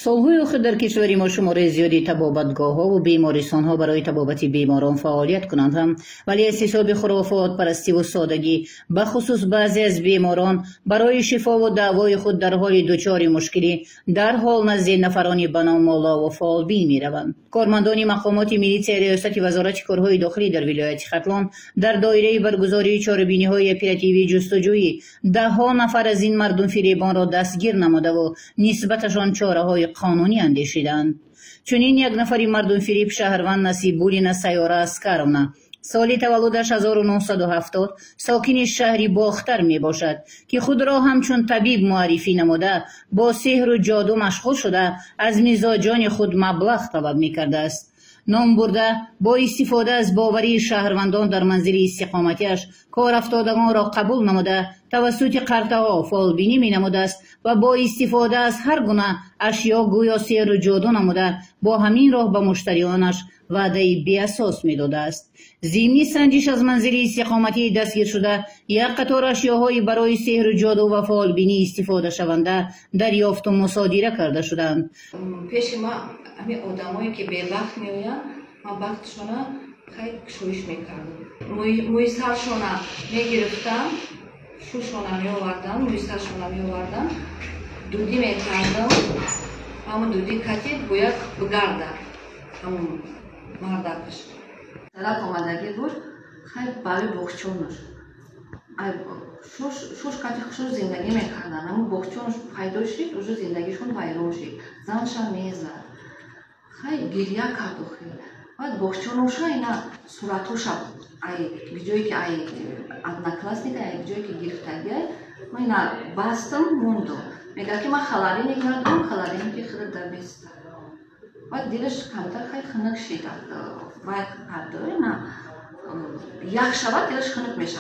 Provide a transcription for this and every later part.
سالهای اخیر در کشور ما شمار زیادی طبابتگاه‌ها و بیمارستان‌ها برای طبابت بیماران فعالیت کنند هم، ولی از حساب خرافات پرستی و سادگی به خصوص بعضی از بیماران برای شفا و دعوای خود در حال دچار مشکلی در حال نزد نفرانی به نام مولا و فالبین می‌روند. کارمندان مقامات ملیته ریاست وزارت کارهای داخلی در ولایت ختلان در دایره برگزاری چاره‌بینی‌های اپراتیوی جستجویی ده‌ها نفر از این مردم فریبان را دستگیر نموده و نسبتشان چاره‌های قانونی اندیشیدند. چنین یک نفری مردم فریب شهروند نصیب‌الدین سیاره اسکرونه سال تولدش 1970 ساکن شهری باختر می باشد که خود را همچون طبیب معرفی نموده با سحر و جادو مشغول شده از مزاجان خود مبلغ طلب می کرده است. نام برده با استفاده از باوری شهروندان در منزل استقامتیش کار افتادگان را قبول نموده توسط قرطه‌ها فالبینی می نموده است و با استفاده از هر گونه اشیا گویا سحر و جادو نموده با همین راه به مشتریانش وعده بی اساس می داده است. ضمن سنجش از منزل استقامتی دستگیر شده یک قطار اشیاهای برای سحر و جادو و فالبینی استفاده شونده دریافت و مصادره کرده شدند. پیش ما همین آدمایی که به وقت میآیند ما وقتشون خیلی شویش میکردم. موی سرشون میگرفتم، شوشون میآوردم، موی سرشون میآوردم، دودی میکردم، اما دودی کتید باید بگرده همون مردکش. طرف آمدگی بود خیلی برای بخچونش شوش کتی خوش زندگی میکردن اما بخچونش پیدا شد و زندگیشون ویران شد. زنشان میزد خیلی گریه کرد و خیلی بعد بخچونش اینا صورتوش جایی که ادنکلاس دیده جایی که گرفتگی من اینا بستم موندم میگه که من خلاری نکردم خلاری که خیلی در بیست بعد دیلش کمتر خیلی خنک شد باید پرداره نه یک شبه دیلش خنک میشه.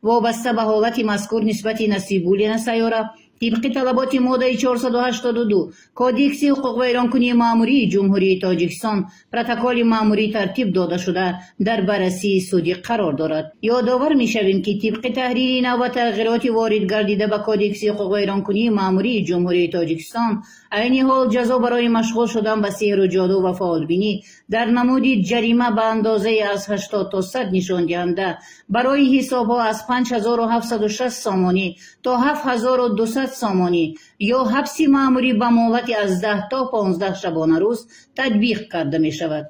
وابسته به حالت مذکور نسبت نصیب‌الدین سیاره طبق طلبات ماده 482 کودکس حقوق ویرانکنی مأموری جمهوری تاجیکستان پروتکل مأموری ترتیب داده شده در بررسی سودی قرار دارد. یادآور می‌شویم که طبق تحریر نو و تغییرات وارد گردیده به کودکس حقوق ویرانکنی مأموری جمهوری تاجیکستان عین حال جزا برای مشغول شدن به سحر و جادو و فالبینی در نمود جریمه به اندازه از 80 تا 100 نشان دهنده برای حساب‌ها از 5760 سامانی تا 7200 سامانی یا حبس مأموری به مهلت از 10 تا 15 شبانه روز تطبیق کرده می شود.